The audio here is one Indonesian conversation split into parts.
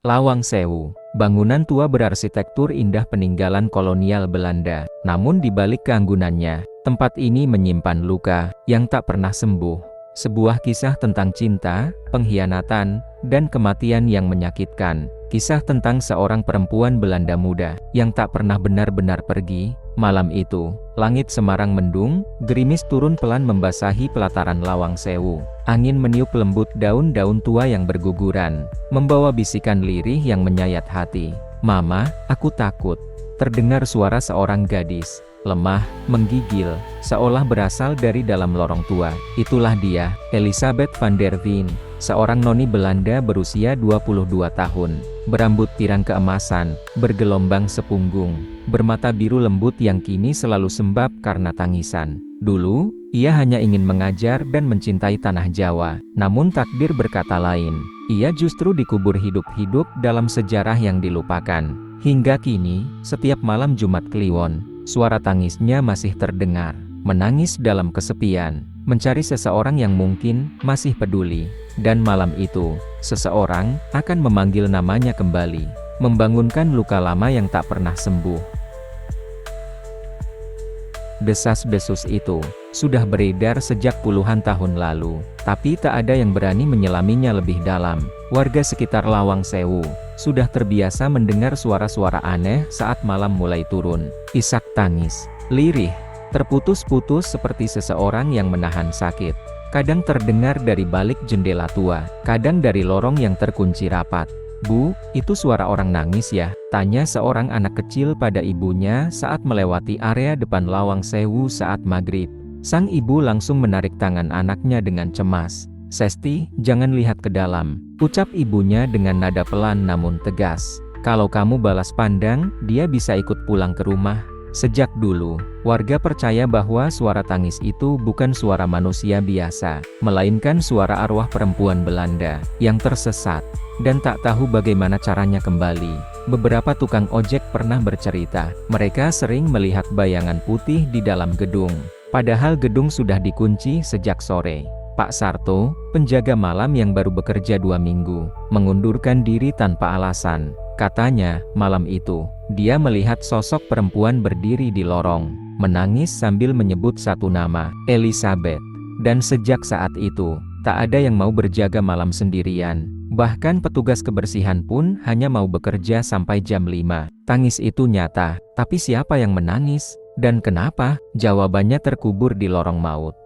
Lawang Sewu, bangunan tua berarsitektur indah peninggalan kolonial Belanda. Namun di balik keanggunannya, tempat ini menyimpan luka yang tak pernah sembuh. Sebuah kisah tentang cinta, pengkhianatan, dan kematian yang menyakitkan. Kisah tentang seorang perempuan Belanda muda yang tak pernah benar-benar pergi. Malam itu, langit Semarang mendung, gerimis turun pelan membasahi pelataran Lawang Sewu. Angin meniup lembut daun-daun tua yang berguguran, membawa bisikan lirih yang menyayat hati. "Mama, aku takut." Terdengar suara seorang gadis, lemah, menggigil, seolah berasal dari dalam lorong tua. Itulah dia, Elisabeth van der Veen, seorang noni Belanda berusia 22 tahun, berambut pirang keemasan, bergelombang sepunggung, bermata biru lembut yang kini selalu sembab karena tangisan. Dulu, ia hanya ingin mengajar dan mencintai tanah Jawa, namun takdir berkata lain. Ia justru dikubur hidup-hidup dalam sejarah yang dilupakan. Hingga kini, setiap malam Jumat Kliwon, suara tangisnya masih terdengar, menangis dalam kesepian, mencari seseorang yang mungkin masih peduli. Dan malam itu, seseorang akan memanggil namanya kembali, membangunkan luka lama yang tak pernah sembuh. Desas-desus itu sudah beredar sejak puluhan tahun lalu, tapi tak ada yang berani menyelaminya lebih dalam. Warga sekitar Lawang Sewu sudah terbiasa mendengar suara-suara aneh saat malam mulai turun. Isak tangis, lirih, terputus-putus seperti seseorang yang menahan sakit. Kadang terdengar dari balik jendela tua, kadang dari lorong yang terkunci rapat. "Bu, itu suara orang nangis ya?" tanya seorang anak kecil pada ibunya saat melewati area depan Lawang Sewu saat maghrib. Sang ibu langsung menarik tangan anaknya dengan cemas. "Sesti, jangan lihat ke dalam," ucap ibunya dengan nada pelan namun tegas. "Kalau kamu balas pandang, dia bisa ikut pulang ke rumah." Sejak dulu, warga percaya bahwa suara tangis itu bukan suara manusia biasa, melainkan suara arwah perempuan Belanda yang tersesat dan tak tahu bagaimana caranya kembali. Beberapa tukang ojek pernah bercerita, mereka sering melihat bayangan putih di dalam gedung, padahal gedung sudah dikunci sejak sore. Pak Sarto, penjaga malam yang baru bekerja 2 minggu, mengundurkan diri tanpa alasan. Katanya, malam itu, dia melihat sosok perempuan berdiri di lorong, menangis sambil menyebut satu nama, Elisabeth. Dan sejak saat itu, tak ada yang mau berjaga malam sendirian. Bahkan petugas kebersihan pun hanya mau bekerja sampai jam 5. Tangis itu nyata, tapi siapa yang menangis? Dan kenapa? Jawabannya terkubur di lorong maut.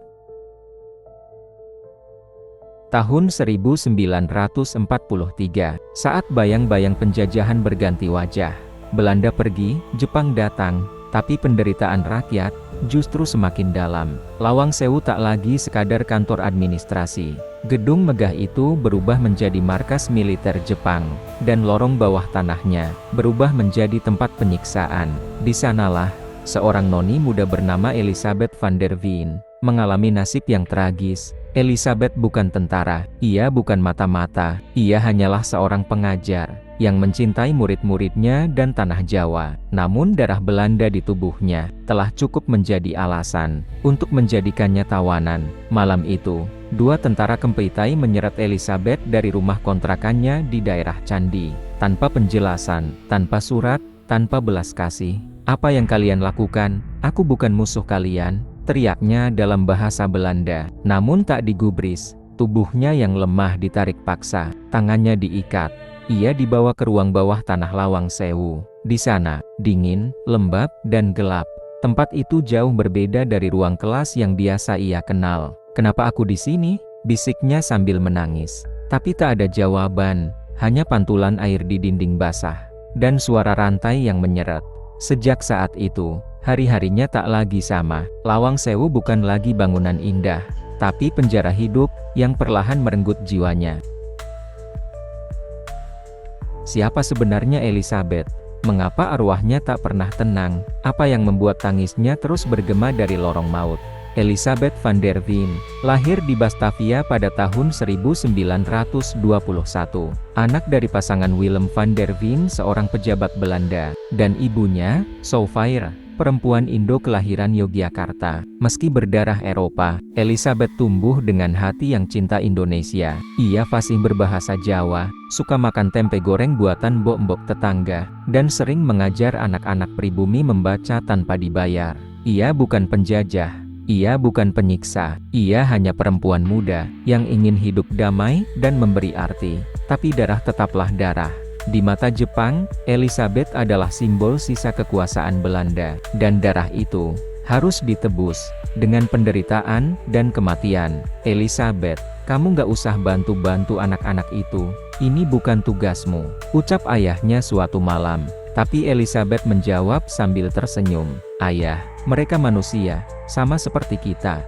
Tahun 1943, saat bayang-bayang penjajahan berganti wajah. Belanda pergi, Jepang datang, tapi penderitaan rakyat justru semakin dalam. Lawang Sewu tak lagi sekadar kantor administrasi. Gedung megah itu berubah menjadi markas militer Jepang, dan lorong bawah tanahnya berubah menjadi tempat penyiksaan. Di sanalah, seorang noni muda bernama Elisabeth van der Veen mengalami nasib yang tragis. Elisabeth bukan tentara, ia bukan mata-mata, ia hanyalah seorang pengajar yang mencintai murid-muridnya dan tanah Jawa. Namun darah Belanda di tubuhnya telah cukup menjadi alasan untuk menjadikannya tawanan. Malam itu, 2 tentara Kempetai menyeret Elisabeth dari rumah kontrakannya di daerah Candi, tanpa penjelasan, tanpa surat, tanpa belas kasih. "Apa yang kalian lakukan? Aku bukan musuh kalian," teriaknya dalam bahasa Belanda. Namun tak digubris, tubuhnya yang lemah ditarik paksa, tangannya diikat. Ia dibawa ke ruang bawah tanah Lawang Sewu. Di sana, dingin, lembab, dan gelap. Tempat itu jauh berbeda dari ruang kelas yang biasa ia kenal. "Kenapa aku di sini?" bisiknya sambil menangis. Tapi tak ada jawaban, hanya pantulan air di dinding basah, dan suara rantai yang menyeret. Sejak saat itu, hari-harinya tak lagi sama. Lawang Sewu bukan lagi bangunan indah, tapi penjara hidup yang perlahan merenggut jiwanya. Siapa sebenarnya Elisabeth? Mengapa arwahnya tak pernah tenang? Apa yang membuat tangisnya terus bergema dari lorong maut? Elisabeth van der Veen lahir di Batavia pada tahun 1921, anak dari pasangan Willem van der Veen, seorang pejabat Belanda, dan ibunya, Sophia, perempuan Indo kelahiran Yogyakarta. Meski berdarah Eropa, Elizabeth tumbuh dengan hati yang cinta Indonesia. Ia fasih berbahasa Jawa, suka makan tempe goreng buatan mbok-mbok tetangga, dan sering mengajar anak-anak pribumi membaca tanpa dibayar. Ia bukan penjajah, ia bukan penyiksa, ia hanya perempuan muda yang ingin hidup damai dan memberi arti. Tapi darah tetaplah darah. Di mata Jepang, Elizabeth adalah simbol sisa kekuasaan Belanda, dan darah itu harus ditebus dengan penderitaan dan kematian. Elizabeth, kamu gak usah bantu-bantu anak-anak itu, ini bukan tugasmu, ucap ayahnya suatu malam. Tapi Elizabeth menjawab sambil tersenyum, ayah, mereka manusia, sama seperti kita.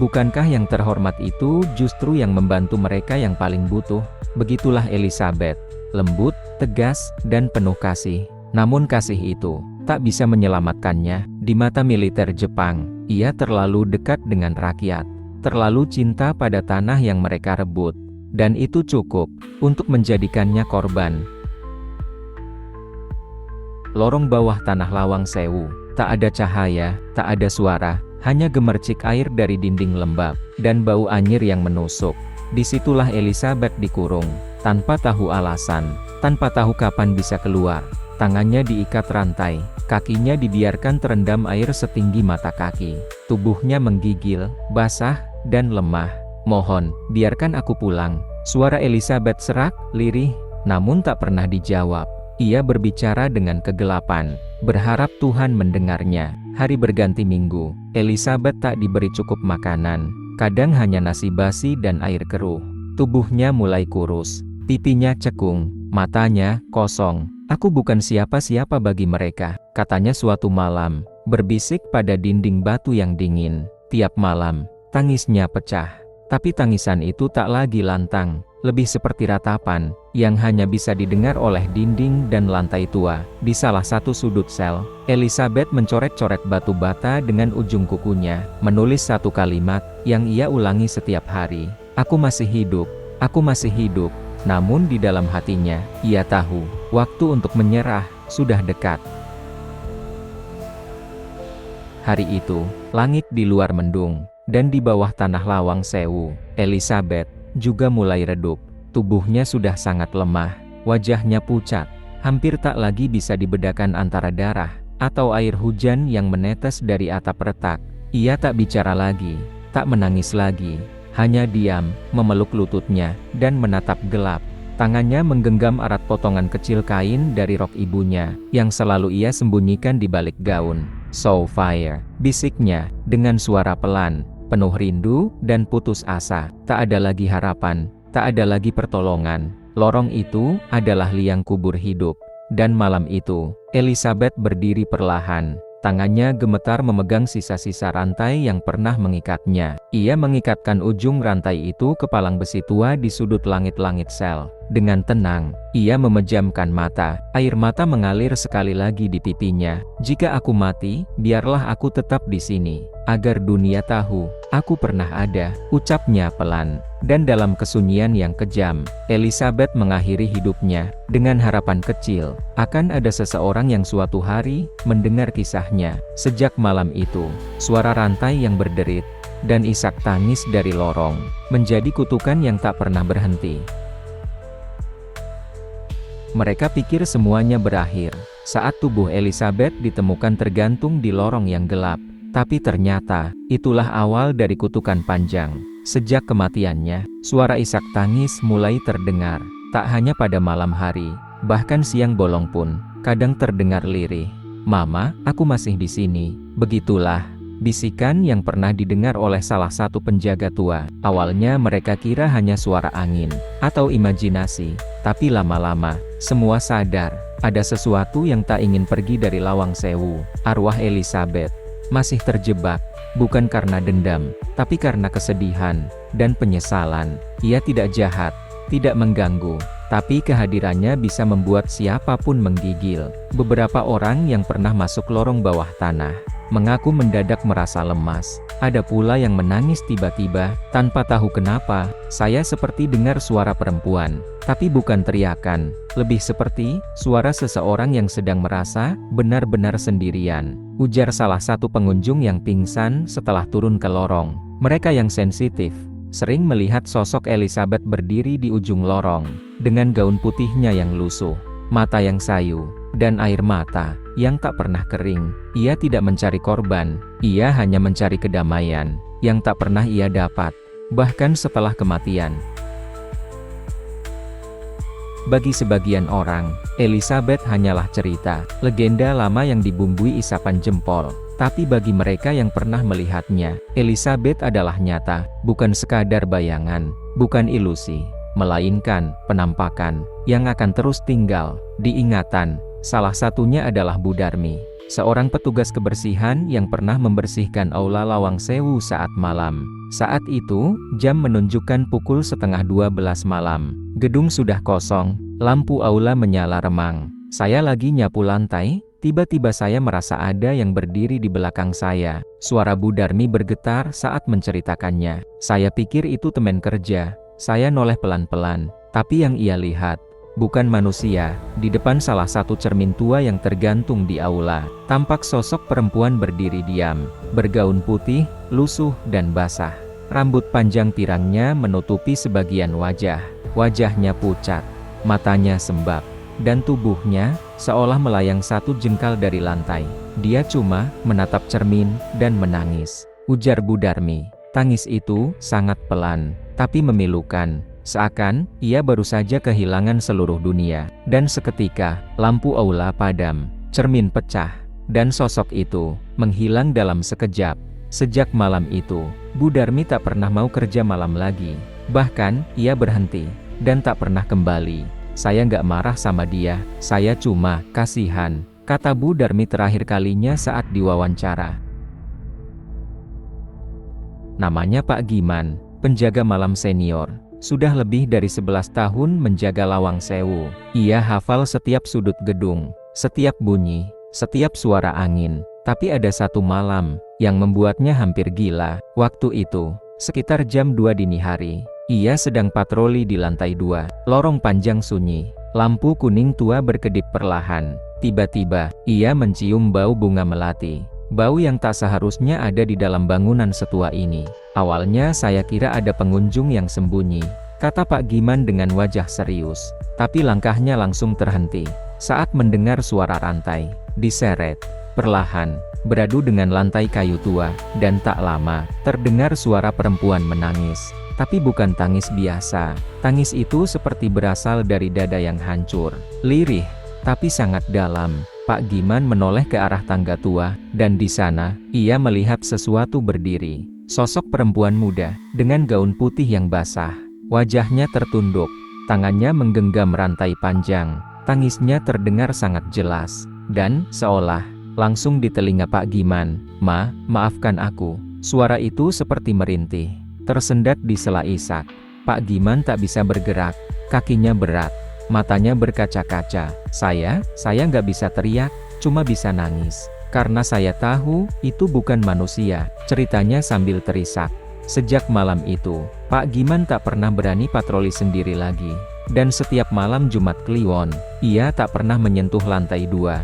Bukankah yang terhormat itu justru yang membantu mereka yang paling butuh? Begitulah Elizabeth, lembut, tegas, dan penuh kasih. Namun kasih itu tak bisa menyelamatkannya. Di mata militer Jepang, ia terlalu dekat dengan rakyat, terlalu cinta pada tanah yang mereka rebut, dan itu cukup untuk menjadikannya korban. Lorong bawah tanah Lawang Sewu, tak ada cahaya, tak ada suara, hanya gemercik air dari dinding lembab, dan bau anyir yang menusuk. Disitulah Elizabeth dikurung, tanpa tahu alasan, tanpa tahu kapan bisa keluar. Tangannya diikat rantai, kakinya dibiarkan terendam air setinggi mata kaki. Tubuhnya menggigil, basah, dan lemah. Mohon, biarkan aku pulang. Suara Elizabeth serak, lirih, namun tak pernah dijawab. Ia berbicara dengan kegelapan, berharap Tuhan mendengarnya. Hari berganti minggu, Elizabeth tak diberi cukup makanan, kadang hanya nasi basi dan air keruh. Tubuhnya mulai kurus, pipinya cekung, matanya kosong. Aku bukan siapa-siapa bagi mereka, katanya suatu malam, berbisik pada dinding batu yang dingin. Tiap malam, tangisnya pecah. Tapi tangisan itu tak lagi lantang, lebih seperti ratapan, yang hanya bisa didengar oleh dinding dan lantai tua. Di salah satu sudut sel, Elizabeth mencoret-coret batu bata dengan ujung kukunya, menulis satu kalimat, yang ia ulangi setiap hari. Aku masih hidup, aku masih hidup. Namun di dalam hatinya, ia tahu, waktu untuk menyerah, sudah dekat. Hari itu, langit di luar mendung, dan di bawah tanah Lawang Sewu, Elizabeth juga mulai redup. Tubuhnya sudah sangat lemah, wajahnya pucat, hampir tak lagi bisa dibedakan antara darah atau air hujan yang menetes dari atap retak. Ia tak bicara lagi, tak menangis lagi, hanya diam, memeluk lututnya, dan menatap gelap. Tangannya menggenggam erat potongan kecil kain dari rok ibunya, yang selalu ia sembunyikan di balik gaun. "So fire," bisiknya, dengan suara pelan, penuh rindu, dan putus asa. Tak ada lagi harapan, tak ada lagi pertolongan. Lorong itu adalah liang kubur hidup. Dan malam itu, Elizabeth berdiri perlahan. Tangannya gemetar memegang sisa-sisa rantai yang pernah mengikatnya. Ia mengikatkan ujung rantai itu ke palang besi tua di sudut langit-langit sel. Dengan tenang, ia memejamkan mata. Air mata mengalir sekali lagi di pipinya. "Jika aku mati, biarlah aku tetap di sini, agar dunia tahu, aku pernah ada," ucapnya pelan. Dan dalam kesunyian yang kejam, Elizabeth mengakhiri hidupnya, dengan harapan kecil, akan ada seseorang yang suatu hari, mendengar kisahnya. Sejak malam itu, suara rantai yang berderit, dan isak tangis dari lorong, menjadi kutukan yang tak pernah berhenti. Mereka pikir semuanya berakhir, saat tubuh Elizabeth ditemukan tergantung di lorong yang gelap. Tapi ternyata, itulah awal dari kutukan panjang. Sejak kematiannya, suara isak tangis mulai terdengar. Tak hanya pada malam hari, bahkan siang bolong pun, kadang terdengar lirih. "Mama, aku masih di sini." Begitulah bisikan yang pernah didengar oleh salah satu penjaga tua. Awalnya mereka kira hanya suara angin, atau imajinasi. Tapi lama-lama, semua sadar, ada sesuatu yang tak ingin pergi dari Lawang Sewu. Arwah Elizabeth masih terjebak, bukan karena dendam, tapi karena kesedihan dan penyesalan. Ia tidak jahat, tidak mengganggu, tapi kehadirannya bisa membuat siapapun menggigil. Beberapa orang yang pernah masuk lorong bawah tanah mengaku mendadak merasa lemas. Ada pula yang menangis tiba-tiba, tanpa tahu kenapa. "Saya seperti dengar suara perempuan, tapi bukan teriakan." Lebih seperti suara seseorang yang sedang merasa benar-benar sendirian, ujar salah satu pengunjung yang pingsan setelah turun ke lorong. Mereka yang sensitif sering melihat sosok Elizabeth berdiri di ujung lorong, dengan gaun putihnya yang lusuh, mata yang sayu, dan air mata yang tak pernah kering. Ia tidak mencari korban, ia hanya mencari kedamaian yang tak pernah ia dapat, bahkan setelah kematian. Bagi sebagian orang, Elizabeth hanyalah cerita, legenda lama yang dibumbui isapan jempol. Tapi bagi mereka yang pernah melihatnya, Elizabeth adalah nyata, bukan sekadar bayangan, bukan ilusi, melainkan penampakan yang akan terus tinggal di ingatan. Salah satunya adalah Bu Darmi, seorang petugas kebersihan yang pernah membersihkan aula Lawang Sewu saat malam. Saat itu, jam menunjukkan pukul 11:30 malam. Gedung sudah kosong, lampu aula menyala remang. Saya lagi nyapu lantai, tiba-tiba saya merasa ada yang berdiri di belakang saya. Suara Bu Darmi bergetar saat menceritakannya. Saya pikir itu teman kerja. Saya noleh pelan-pelan, tapi yang ia lihat bukan manusia. Di depan salah satu cermin tua yang tergantung di aula, tampak sosok perempuan berdiri diam, bergaun putih, lusuh dan basah. Rambut panjang pirangnya menutupi sebagian wajah. Wajahnya pucat, matanya sembab, dan tubuhnya seolah melayang satu jengkal dari lantai. Dia cuma menatap cermin dan menangis, ujar Bu Darmi. Tangis itu sangat pelan, tapi memilukan. Seakan ia baru saja kehilangan seluruh dunia. Dan seketika, lampu aula padam, cermin pecah, dan sosok itu menghilang dalam sekejap. Sejak malam itu, Bu Darmi tak pernah mau kerja malam lagi. Bahkan, ia berhenti, dan tak pernah kembali. Saya nggak marah sama dia, saya cuma kasihan, kata Bu Darmi terakhir kalinya saat diwawancara. Namanya Pak Giman, penjaga malam senior. Sudah lebih dari 11 tahun menjaga Lawang Sewu. Ia hafal setiap sudut gedung, setiap bunyi, setiap suara angin. Tapi ada satu malam yang membuatnya hampir gila. Waktu itu, sekitar jam 2 dini hari, ia sedang patroli di lantai 2. Lorong panjang sunyi, lampu kuning tua berkedip perlahan. Tiba-tiba, ia mencium bau bunga melati. Bau yang tak seharusnya ada di dalam bangunan setua ini. Awalnya saya kira ada pengunjung yang sembunyi, kata Pak Giman dengan wajah serius. Tapi langkahnya langsung terhenti saat mendengar suara rantai diseret perlahan, beradu dengan lantai kayu tua, dan tak lama, terdengar suara perempuan menangis. Tapi bukan tangis biasa. Tangis itu seperti berasal dari dada yang hancur, lirih, tapi sangat dalam. Pak Giman menoleh ke arah tangga tua, dan di sana, ia melihat sesuatu berdiri. Sosok perempuan muda, dengan gaun putih yang basah. Wajahnya tertunduk, tangannya menggenggam rantai panjang. Tangisnya terdengar sangat jelas, dan seolah langsung di telinga Pak Giman. Maafkan aku." Suara itu seperti merintih, tersendat di sela isak. Pak Giman tak bisa bergerak, kakinya berat, matanya berkaca-kaca. Saya nggak bisa teriak, cuma bisa nangis. Karena saya tahu, itu bukan manusia," ceritanya sambil terisak. Sejak malam itu, Pak Giman tak pernah berani patroli sendiri lagi. Dan setiap malam Jumat Kliwon, ia tak pernah menyentuh lantai 2.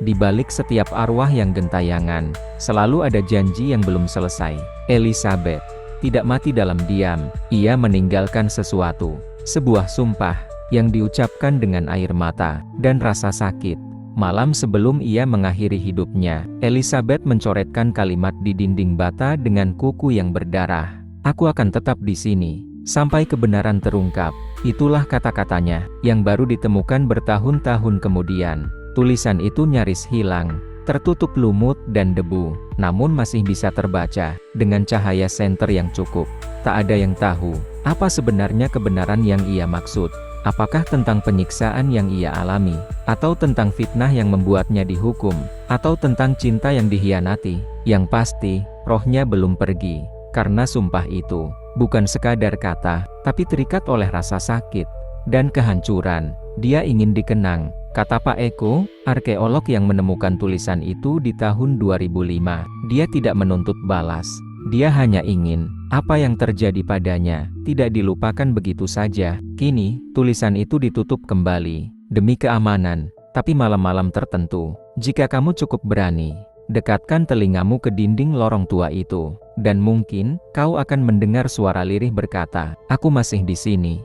Di balik setiap arwah yang gentayangan, selalu ada janji yang belum selesai. Elizabeth tidak mati dalam diam, ia meninggalkan sesuatu, sebuah sumpah, yang diucapkan dengan air mata, dan rasa sakit. Malam sebelum ia mengakhiri hidupnya, Elizabeth mencoretkan kalimat di dinding bata dengan kuku yang berdarah. "Aku akan tetap di sini, sampai kebenaran terungkap." Itulah kata-katanya, yang baru ditemukan bertahun-tahun kemudian. Tulisan itu nyaris hilang, tertutup lumut dan debu, namun masih bisa terbaca, dengan cahaya senter yang cukup. Tak ada yang tahu, apa sebenarnya kebenaran yang ia maksud. Apakah tentang penyiksaan yang ia alami, atau tentang fitnah yang membuatnya dihukum, atau tentang cinta yang dikhianati. Yang pasti, rohnya belum pergi, karena sumpah itu bukan sekadar kata, tapi terikat oleh rasa sakit dan kehancuran. Dia ingin dikenang, kata Pak Eko, arkeolog yang menemukan tulisan itu di tahun 2005. Dia tidak menuntut balas, dia hanya ingin Apa yang terjadi padanya tidak dilupakan begitu saja. Kini, tulisan itu ditutup kembali, demi keamanan. Tapi malam-malam tertentu, jika kamu cukup berani, dekatkan telingamu ke dinding lorong tua itu, dan mungkin kau akan mendengar suara lirih berkata, "Aku masih di sini."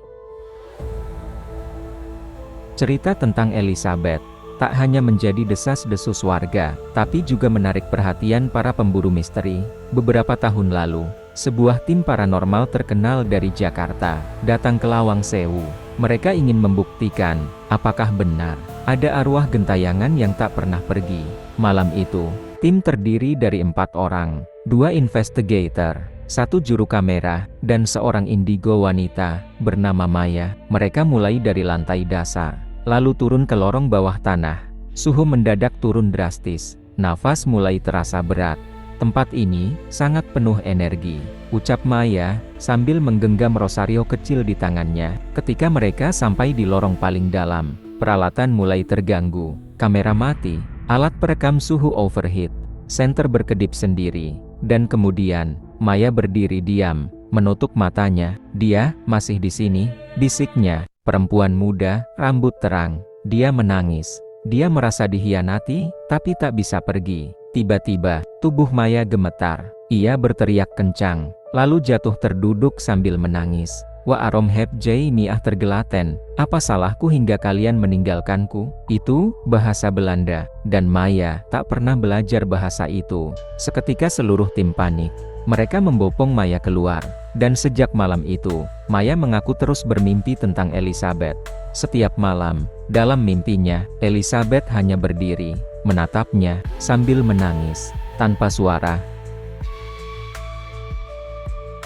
Cerita tentang Elizabeth tak hanya menjadi desas-desus warga, tapi juga menarik perhatian para pemburu misteri. Beberapa tahun lalu, sebuah tim paranormal terkenal dari Jakarta datang ke Lawang Sewu. Mereka ingin membuktikan apakah benar ada arwah gentayangan yang tak pernah pergi. Malam itu, tim terdiri dari 4 orang, 2 investigator, 1 juru kamera, dan seorang indigo wanita bernama Maya. Mereka mulai dari lantai dasar, lalu turun ke lorong bawah tanah. Suhu mendadak turun drastis, nafas mulai terasa berat. Tempat ini sangat penuh energi, ucap Maya sambil menggenggam rosario kecil di tangannya. Ketika mereka sampai di lorong paling dalam, peralatan mulai terganggu, kamera mati, alat perekam suhu overheat, senter berkedip sendiri, dan kemudian Maya berdiri diam, menutup matanya. "Dia masih di sini," bisiknya. Perempuan muda, rambut terang. Dia menangis. Dia merasa dihianati, tapi tak bisa pergi. Tiba-tiba, tubuh Maya gemetar. Ia berteriak kencang, lalu jatuh terduduk sambil menangis. "Wa arom heb jai miah tergelaten, apa salahku hingga kalian meninggalkanku?" Itu bahasa Belanda, dan Maya tak pernah belajar bahasa itu. Seketika seluruh tim panik. Mereka membopong Maya keluar, dan sejak malam itu, Maya mengaku terus bermimpi tentang Elizabeth. Setiap malam, dalam mimpinya, Elizabeth hanya berdiri, menatapnya, sambil menangis, tanpa suara.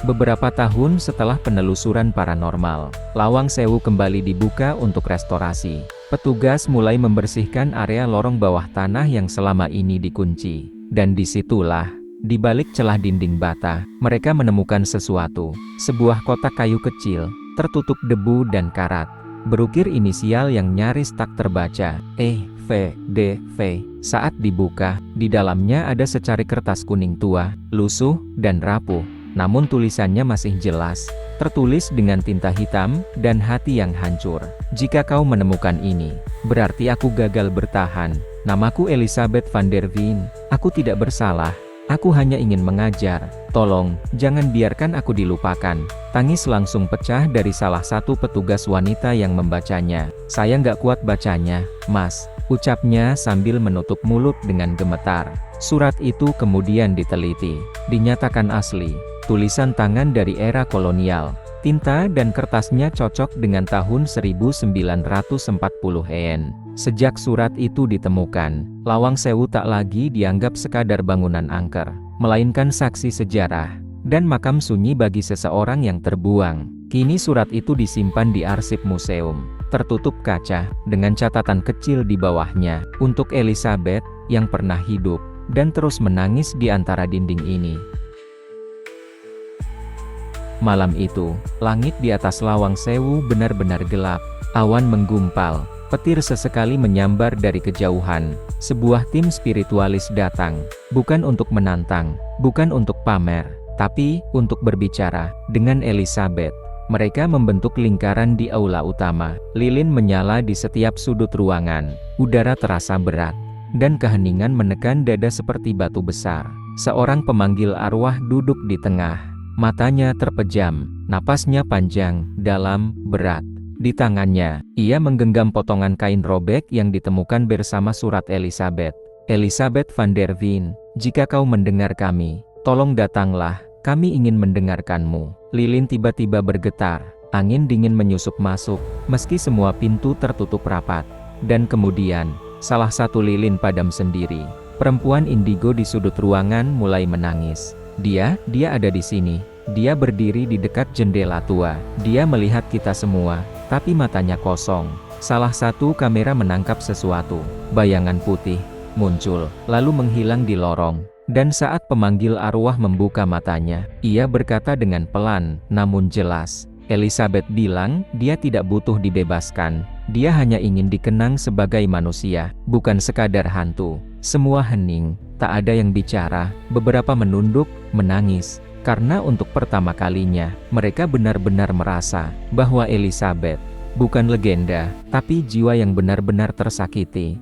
Beberapa tahun setelah penelusuran paranormal, Lawang Sewu kembali dibuka untuk restorasi. Petugas mulai membersihkan area lorong bawah tanah yang selama ini dikunci. Dan disitulah, di balik celah dinding bata, mereka menemukan sesuatu. Sebuah kotak kayu kecil, tertutup debu dan karat. Berukir inisial yang nyaris tak terbaca, E.V.D.V. Saat dibuka, di dalamnya ada secari kertas kuning tua, lusuh, dan rapuh. Namun tulisannya masih jelas, tertulis dengan tinta hitam, dan hati yang hancur. "Jika kau menemukan ini, berarti aku gagal bertahan. Namaku Elizabeth van der Veen. Aku tidak bersalah. Aku hanya ingin mengajar. Tolong, jangan biarkan aku dilupakan." Tangis langsung pecah dari salah satu petugas wanita yang membacanya. "Saya nggak kuat bacanya, Mas," ucapnya sambil menutup mulut dengan gemetar. Surat itu kemudian diteliti. Dinyatakan asli. Tulisan tangan dari era kolonial. Tinta dan kertasnya cocok dengan tahun 1940-an. Sejak surat itu ditemukan, Lawang Sewu tak lagi dianggap sekadar bangunan angker, melainkan saksi sejarah, dan makam sunyi bagi seseorang yang terbuang. Kini surat itu disimpan di arsip museum, tertutup kaca, dengan catatan kecil di bawahnya, "Untuk Elizabeth, yang pernah hidup, dan terus menangis di antara dinding ini." Malam itu, langit di atas Lawang Sewu benar-benar gelap, awan menggumpal. Petir sesekali menyambar dari kejauhan. Sebuah tim spiritualis datang, bukan untuk menantang, bukan untuk pamer, tapi untuk berbicara dengan Elizabeth. Mereka membentuk lingkaran di aula utama. Lilin menyala di setiap sudut ruangan. Udara terasa berat, dan keheningan menekan dada seperti batu besar. Seorang pemanggil arwah duduk di tengah. Matanya terpejam, napasnya panjang, dalam, berat. Di tangannya, ia menggenggam potongan kain robek yang ditemukan bersama surat Elizabeth. "Elizabeth van der Veen, jika kau mendengar kami, tolong datanglah, kami ingin mendengarkanmu." Lilin tiba-tiba bergetar, angin dingin menyusup masuk, meski semua pintu tertutup rapat. Dan kemudian, salah satu lilin padam sendiri. Perempuan indigo di sudut ruangan mulai menangis. Dia ada di sini. Dia berdiri di dekat jendela tua. Dia melihat kita semua, tapi matanya kosong. Salah satu kamera menangkap sesuatu. Bayangan putih muncul, lalu menghilang di lorong. Dan saat pemanggil arwah membuka matanya, ia berkata dengan pelan, namun jelas. Elizabeth bilang, dia tidak butuh dibebaskan. Dia hanya ingin dikenang sebagai manusia, bukan sekadar hantu. Semua hening, tak ada yang bicara. Beberapa menunduk, menangis. Karena untuk pertama kalinya, mereka benar-benar merasa bahwa Elizabeth bukan legenda, tapi jiwa yang benar-benar tersakiti.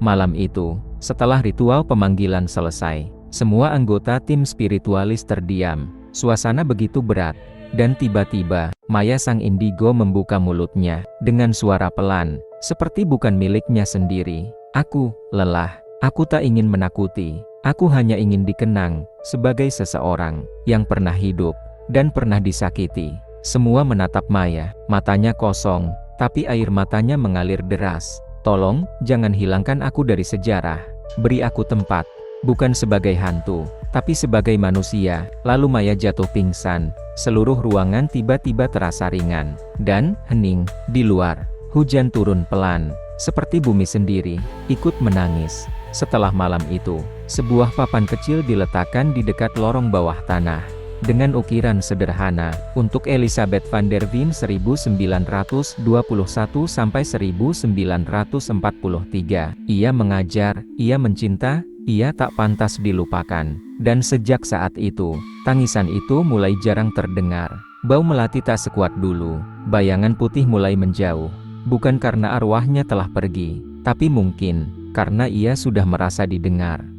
Malam itu, setelah ritual pemanggilan selesai, semua anggota tim spiritualis terdiam. Suasana begitu berat, dan tiba-tiba, Maya sang indigo membuka mulutnya, dengan suara pelan, seperti bukan miliknya sendiri. Aku lelah, aku tak ingin menakuti, aku hanya ingin dikenang, sebagai seseorang, yang pernah hidup, dan pernah disakiti. Semua menatap Maya, matanya kosong, tapi air matanya mengalir deras. Tolong, jangan hilangkan aku dari sejarah, beri aku tempat. Bukan sebagai hantu, tapi sebagai manusia. Lalu Maya jatuh pingsan. Seluruh ruangan tiba-tiba terasa ringan dan hening. Di luar, hujan turun pelan, seperti bumi sendiri ikut menangis. Setelah malam itu, sebuah papan kecil diletakkan di dekat lorong bawah tanah, dengan ukiran sederhana, untuk Elizabeth van der Veen 1921-1943. Ia mengajar, ia mencinta, ia tak pantas dilupakan. Dan sejak saat itu, tangisan itu mulai jarang terdengar. Bau melati tak sekuat dulu, bayangan putih mulai menjauh. Bukan karena arwahnya telah pergi, tapi mungkin karena ia sudah merasa didengar.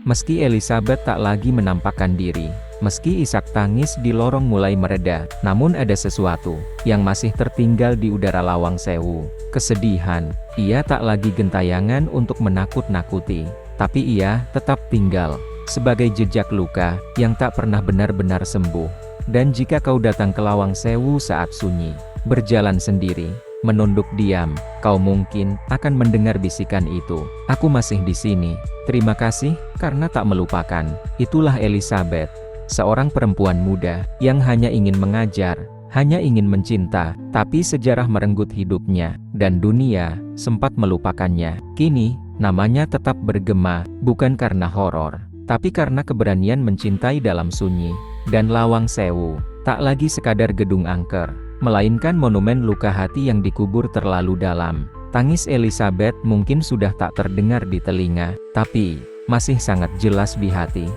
Meski Elizabeth tak lagi menampakkan diri, meski isak tangis di lorong mulai mereda, namun ada sesuatu yang masih tertinggal di udara Lawang Sewu. Kesedihan. Ia tak lagi gentayangan untuk menakut-nakuti, tapi ia tetap tinggal sebagai jejak luka yang tak pernah benar-benar sembuh. Dan jika kau datang ke Lawang Sewu saat sunyi, berjalan sendiri, menunduk diam, kau mungkin akan mendengar bisikan itu. Aku masih di sini. Terima kasih karena tak melupakan. Itulah Elizabeth, seorang perempuan muda yang hanya ingin mengajar, hanya ingin mencinta, tapi sejarah merenggut hidupnya, dan dunia sempat melupakannya. Kini, namanya tetap bergema, bukan karena horor, tapi karena keberanian mencintai dalam sunyi. Dan Lawang Sewu tak lagi sekadar gedung angker, melainkan monumen luka hati yang dikubur terlalu dalam. Tangis Elizabeth mungkin sudah tak terdengar di telinga, tapi masih sangat jelas di hati.